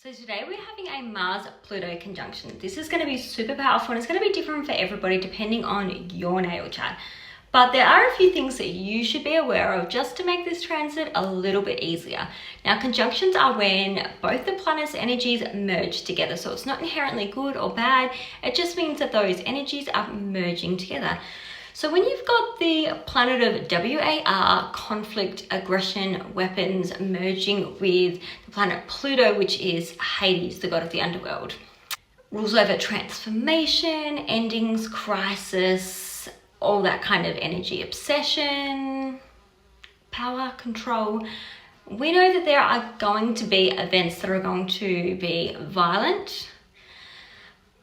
So today we're having a Mars-Pluto conjunction. This is going to be super powerful and it's going to be different for everybody depending on your natal chart. But there are a few things that you should be aware of just to make this transit a little bit easier. Now, conjunctions are when both the planets' energies merge together. So it's not inherently good or bad. It just means that those energies are merging together. So when you've got the planet of WAR, conflict, aggression, weapons, merging with the planet Pluto, which is Hades, the god of the underworld, rules over transformation, endings, crisis, all that kind of energy, obsession, power, control. We know that there are going to be events that are going to be violent,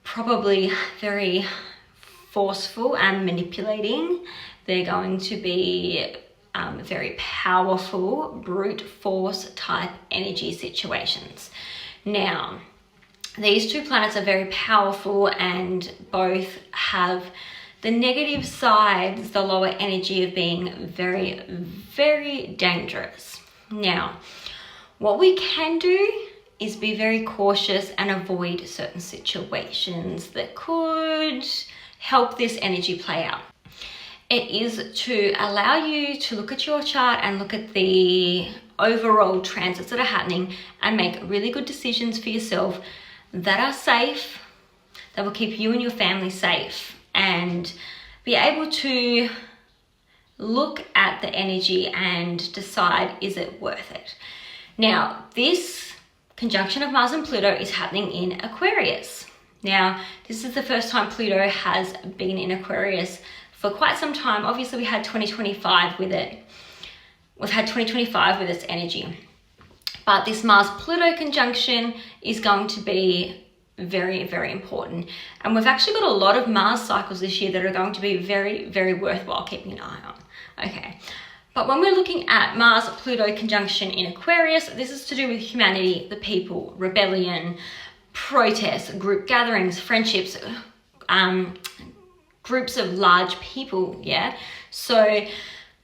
probably very forceful and manipulating. They're going to be very powerful, brute force type energy situations. Now, these two planets are very powerful and both have the negative sides, the lower energy of being very, very dangerous. Now, what we can do is be very cautious and avoid certain situations that could help this energy play out. It is to allow you to look at your chart and look at the overall transits that are happening and make really good decisions for yourself that are safe, that will keep you and your family safe, and be able to look at the energy and decide, is it worth it? Now, this conjunction of Mars and Pluto is happening in Aquarius. Now, this is the first time Pluto has been in Aquarius for quite some time. Obviously, we had 2025 with it. We've had 2025 with its energy. But this Mars-Pluto conjunction is going to be very, very important. And we've actually got a lot of Mars cycles this year that are going to be very, very worthwhile keeping an eye on. Okay. But when we're looking at Mars-Pluto conjunction in Aquarius, this is to do with humanity, the people, rebellion, protests, group gatherings, friendships, groups of large people, yeah? So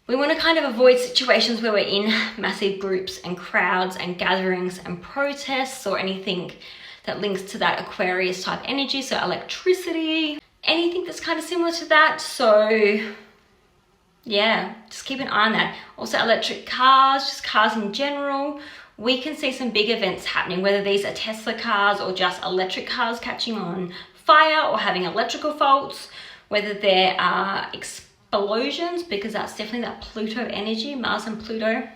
we want to kind of avoid situations where we're in massive groups and crowds and gatherings and protests or anything that links to that Aquarius type energy. So electricity, anything that's kind of similar to that. So yeah, just keep an eye on that. Also electric cars, just cars in general. We can see some big events happening, whether these are Tesla cars or just electric cars catching on fire or having electrical faults, whether there are explosions, because that's definitely that Pluto energy, Mars and Pluto.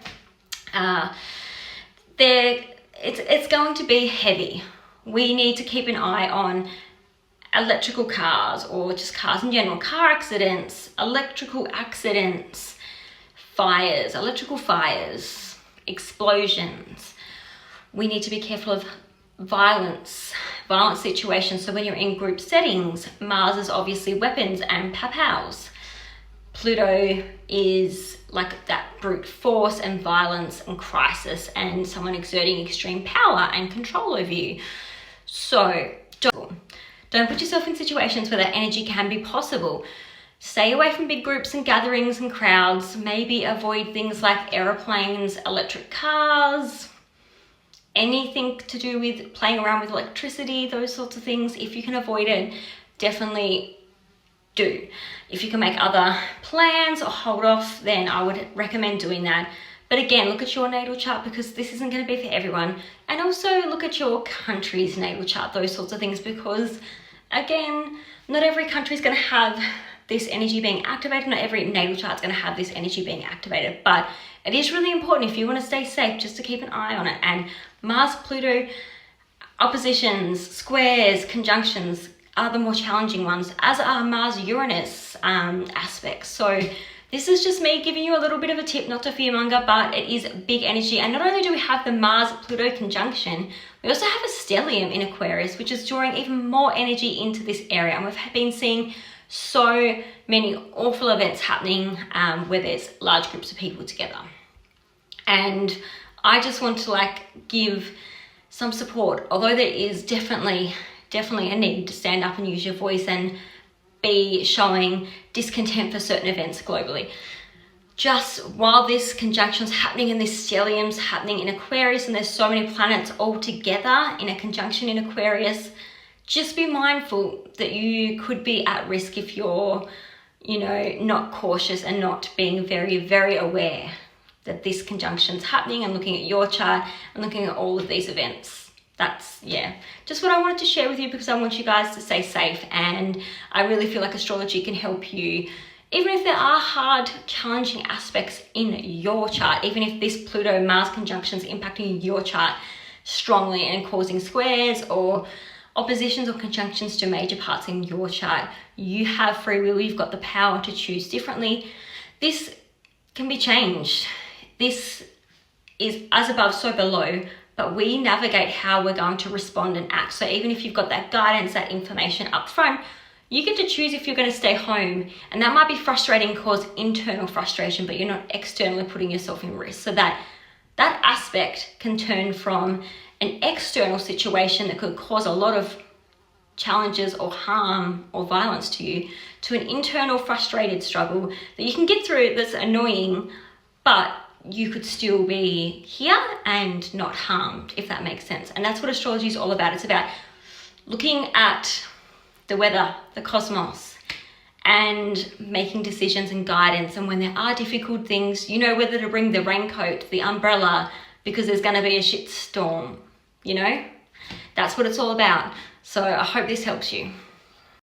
It's going to be heavy. We need to keep an eye on electrical cars or just cars in general, car accidents, electrical accidents, fires, electrical fires, explosions. We need to be careful of violent situations. So when you're in group settings, Mars is obviously weapons and pows. Pluto is like that brute force and violence and crisis and someone exerting extreme power and control over you. So don't put yourself in situations where that energy can be possible. Stay away from big groups and gatherings and crowds. Maybe avoid things like airplanes, electric cars, anything to do with playing around with electricity, those sorts of things. If you can avoid it, definitely do. If you can make other plans or hold off, then I would recommend doing that. But again, look at your natal chart because this isn't going to be for everyone. And also look at your country's natal chart, those sorts of things, because again, not every country is going to have this energy being activated. Not every natal chart is going to have this energy being activated, but it is really important if you want to stay safe just to keep an eye on it. And Mars-Pluto oppositions, squares, conjunctions are the more challenging ones, as are Mars-Uranus aspects. So this is just me giving you a little bit of a tip, not to fearmonger, but it is big energy. And not only do we have the Mars-Pluto conjunction, we also have a stellium in Aquarius, which is drawing even more energy into this area. And we've been seeing so many awful events happening where there's large groups of people together. And I just want to give some support, although there is definitely a need to stand up and use your voice and be showing discontent for certain events globally. just while this conjunction's happening and this stellium's happening in Aquarius, and there's so many planets all together in a conjunction in Aquarius, just be mindful that you could be at risk if you're, you know, not cautious and not being very, very aware that this conjunction's happening, and looking at your chart and looking at all of these events. That's, yeah, just what I wanted to share with you, because I want you guys to stay safe, and I really feel like astrology can help you. Even if there are hard, challenging aspects in your chart, even if this Pluto-Mars conjunction is impacting your chart strongly and causing squares or oppositions or conjunctions to major parts in your chart, you have free will, you've got the power to choose differently. This can be changed. This is as above, so below, but we navigate how we're going to respond and act. So even if you've got that guidance, that information up front, you get to choose if you're going to stay home, and that might be frustrating, cause internal frustration, but you're not externally putting yourself in risk. So that aspect can turn from an external situation that could cause a lot of challenges or harm or violence to you, to an internal frustrated struggle that you can get through, that's annoying, but you could still be here and not harmed, if that makes sense. And that's what astrology is all about. It's about looking at the weather, the cosmos, and making decisions and guidance. And when there are difficult things, you know whether to bring the raincoat, the umbrella, because there's going to be a shit storm, you know? That's what it's all about. So I hope this helps you.